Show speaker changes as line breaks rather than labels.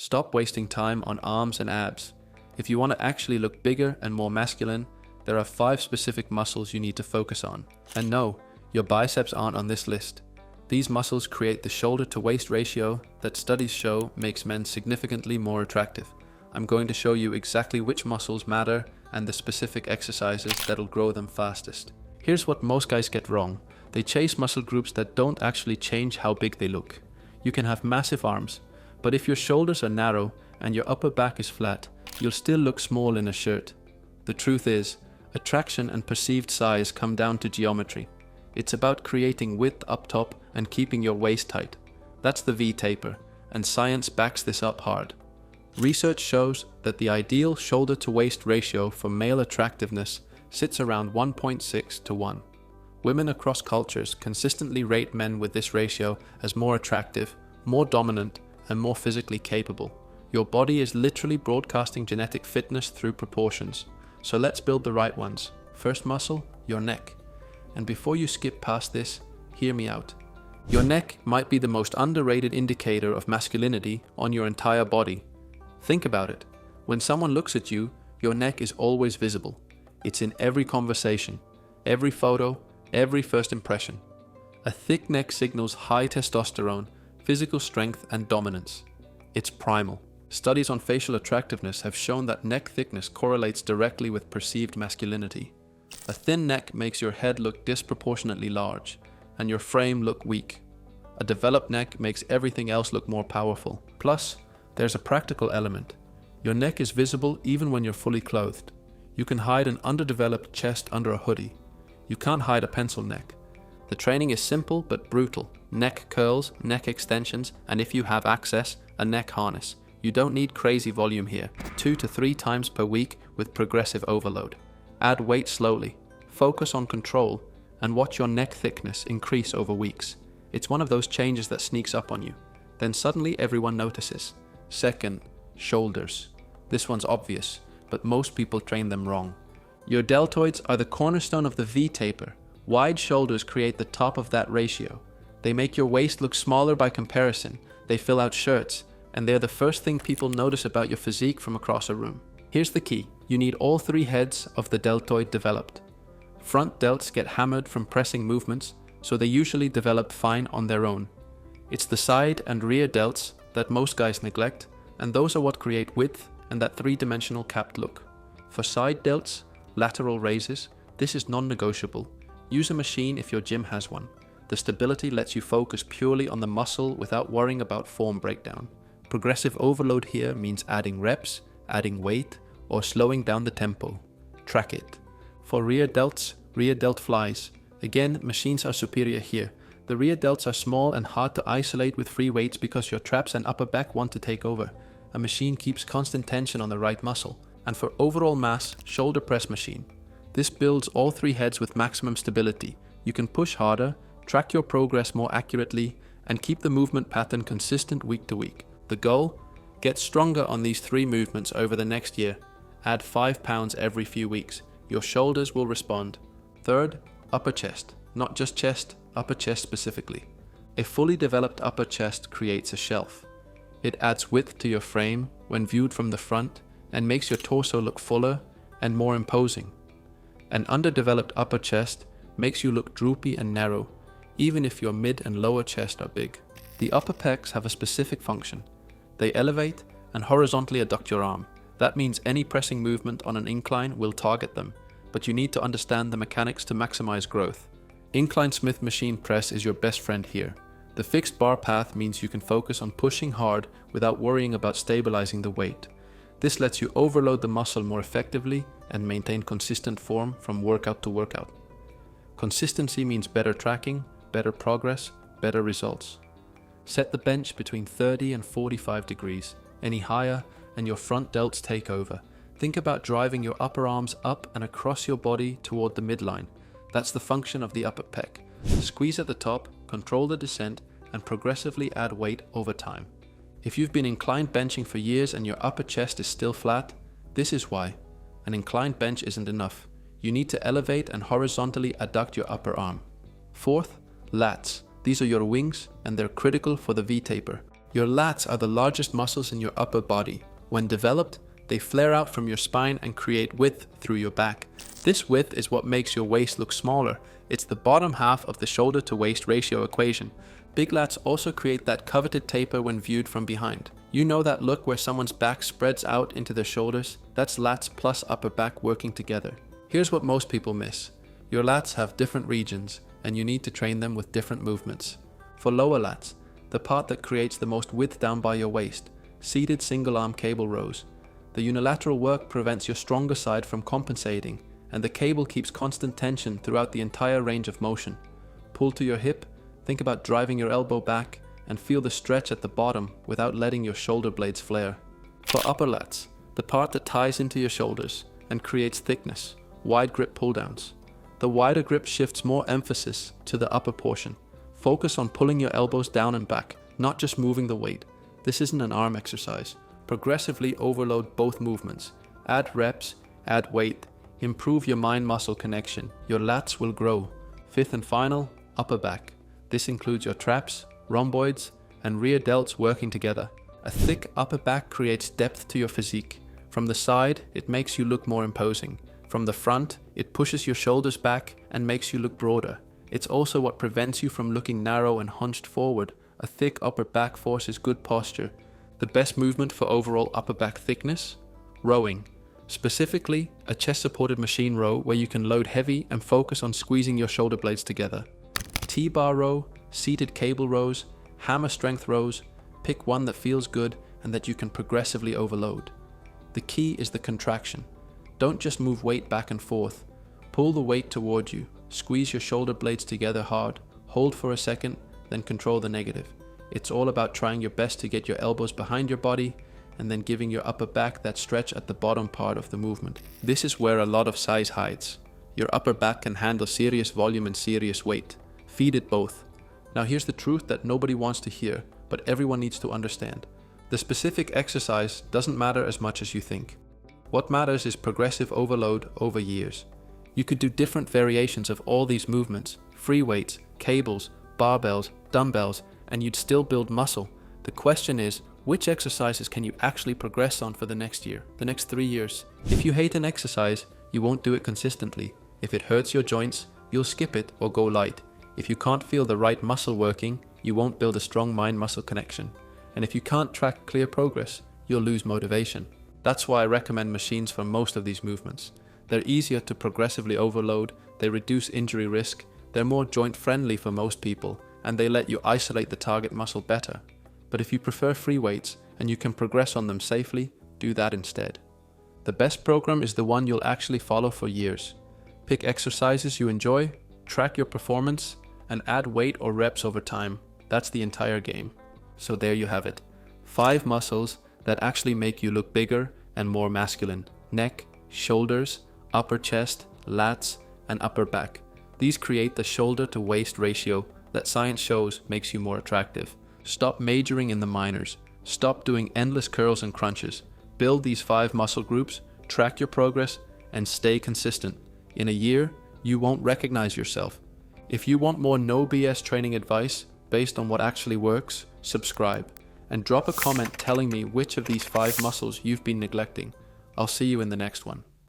Stop wasting time on arms and abs. If you want to actually look bigger and more masculine, there are 5 specific muscles you need to focus on. And no, your biceps aren't on this list. These muscles create the shoulder to waist ratio that studies show makes men significantly more attractive. I'm going to show you exactly which muscles matter and the specific exercises that'll grow them fastest. Here's what most guys get wrong. They chase muscle groups that don't actually change how big they look. You can have massive arms, but if your shoulders are narrow and your upper back is flat, you'll still look small in a shirt. The truth is, attraction and perceived size come down to geometry. It's about creating width up top and keeping your waist tight. That's the V-taper, and science backs this up hard. Research shows that the ideal shoulder-to-waist ratio for male attractiveness sits around 1.6 to 1. Women across cultures consistently rate men with this ratio as more attractive, more dominant, and more physically capable. Your body is literally broadcasting genetic fitness through proportions. So let's build the right ones. First muscle, your neck. And before you skip past this, hear me out. Your neck might be the most underrated indicator of masculinity on your entire body. Think about it. When someone looks at you, your neck is always visible. It's in every conversation, every photo, every first impression. A thick neck signals high testosterone, physical strength, and dominance. It's primal. Studies on facial attractiveness have shown that neck thickness correlates directly with perceived masculinity. A thin neck makes your head look disproportionately large, and your frame look weak. A developed neck makes everything else look more powerful. Plus, there's a practical element. Your neck is visible even when you're fully clothed. You can hide an underdeveloped chest under a hoodie. You can't hide a pencil neck. The training is simple but brutal. Neck curls, neck extensions, and if you have access, a neck harness. You don't need crazy volume here. 2 to 3 times per week with progressive overload. Add weight slowly. Focus on control and watch your neck thickness increase over weeks. It's one of those changes that sneaks up on you. Then suddenly everyone notices. Second, shoulders. This one's obvious, but most people train them wrong. Your deltoids are the cornerstone of the V-taper. Wide shoulders create the top of that ratio. They make your waist look smaller by comparison. They fill out shirts, and they're the first thing people notice about your physique from across a room. Here's the key. You need all 3 heads of the deltoid developed. Front delts get hammered from pressing movements, so they usually develop fine on their own. It's the side and rear delts that most guys neglect, and those are what create width and that 3-dimensional capped look. For side delts, lateral raises, this is non-negotiable. Use a machine if your gym has one. The stability lets you focus purely on the muscle without worrying about form breakdown. Progressive overload here means adding reps, adding weight, or slowing down the tempo. Track it. For rear delts, rear delt flies. Again, machines are superior here. The rear delts are small and hard to isolate with free weights because your traps and upper back want to take over. A machine keeps constant tension on the right muscle. And for overall mass, shoulder press machine. This builds all 3 heads with maximum stability. You can push harder, track your progress more accurately, and keep the movement pattern consistent week to week. The goal? Get stronger on these 3 movements over the next year. Add 5 pounds every few weeks. Your shoulders will respond. Third, upper chest. Not just chest, upper chest specifically. A fully developed upper chest creates a shelf. It adds width to your frame when viewed from the front and makes your torso look fuller and more imposing. An underdeveloped upper chest makes you look droopy and narrow, even if your mid and lower chest are big. The upper pecs have a specific function. They elevate and horizontally adduct your arm. That means any pressing movement on an incline will target them, but you need to understand the mechanics to maximize growth. Incline Smith machine press is your best friend here. The fixed bar path means you can focus on pushing hard without worrying about stabilizing the weight. This lets you overload the muscle more effectively and maintain consistent form from workout to workout. Consistency means better tracking, better progress, better results. Set the bench between 30 and 45 degrees. Any higher and your front delts take over. Think about driving your upper arms up and across your body toward the midline. That's the function of the upper pec. Squeeze at the top, control the descent, and progressively add weight over time. If you've been inclined benching for years and your upper chest is still flat, this is why. An inclined bench isn't enough. You need to elevate and horizontally adduct your upper arm. Fourth, lats. These are your wings and they're critical for the V-taper. Your lats are the largest muscles in your upper body. When developed, they flare out from your spine and create width through your back. This width is what makes your waist look smaller. It's the bottom half of the shoulder to waist ratio equation. Big lats also create that coveted taper when viewed from behind. You know that look where someone's back spreads out into their shoulders? That's lats plus upper back working together. Here's what most people miss. Your lats have different regions, and you need to train them with different movements. For lower lats, the part that creates the most width down by your waist, seated single arm cable rows. The unilateral work prevents your stronger side from compensating, and the cable keeps constant tension throughout the entire range of motion. Pull to your hip, think about driving your elbow back, and feel the stretch at the bottom without letting your shoulder blades flare. For upper lats, the part that ties into your shoulders and creates thickness, wide grip pulldowns. The wider grip shifts more emphasis to the upper portion. Focus on pulling your elbows down and back, not just moving the weight. This isn't an arm exercise. Progressively overload both movements. Add reps, add weight, improve your mind-muscle connection. Your lats will grow. Fifth and final, upper back. This includes your traps, rhomboids, and rear delts working together. A thick upper back creates depth to your physique. From the side, it makes you look more imposing. From the front, it pushes your shoulders back and makes you look broader. It's also what prevents you from looking narrow and hunched forward. A thick upper back forces good posture. The best movement for overall upper back thickness? Rowing. Specifically, a chest-supported machine row where you can load heavy and focus on squeezing your shoulder blades together. T-bar row, seated cable rows, hammer strength rows. Pick one that feels good and that you can progressively overload. The key is the contraction. Don't just move weight back and forth. Pull the weight toward you. Squeeze your shoulder blades together hard. Hold for a second, then control the negative. It's all about trying your best to get your elbows behind your body and then giving your upper back that stretch at the bottom part of the movement. This is where a lot of size hides. Your upper back can handle serious volume and serious weight. Feed it both. Now here's the truth that nobody wants to hear, but everyone needs to understand. The specific exercise doesn't matter as much as you think. What matters is progressive overload over years. You could do different variations of all these movements, free weights, cables, barbells, dumbbells, and you'd still build muscle. The question is, which exercises can you actually progress on for the next year, the next 3 years? If you hate an exercise, you won't do it consistently. If it hurts your joints, you'll skip it or go light. If you can't feel the right muscle working, you won't build a strong mind-muscle connection. And if you can't track clear progress, you'll lose motivation. That's why I recommend machines for most of these movements. They're easier to progressively overload, they reduce injury risk, they're more joint-friendly for most people, and they let you isolate the target muscle better. But if you prefer free weights and you can progress on them safely, do that instead. The best program is the one you'll actually follow for years. Pick exercises you enjoy, track your performance, and add weight or reps over time. That's the entire game. So there you have it. 5 muscles that actually make you look bigger and more masculine. Neck, shoulders, upper chest, lats, and upper back. These create the shoulder to waist ratio that science shows makes you more attractive. Stop majoring in the minors. Stop doing endless curls and crunches. Build these 5 muscle groups, track your progress, and stay consistent. In a year, you won't recognize yourself. If you want more no BS training advice based on what actually works, subscribe and drop a comment telling me which of these 5 muscles you've been neglecting. I'll see you in the next one.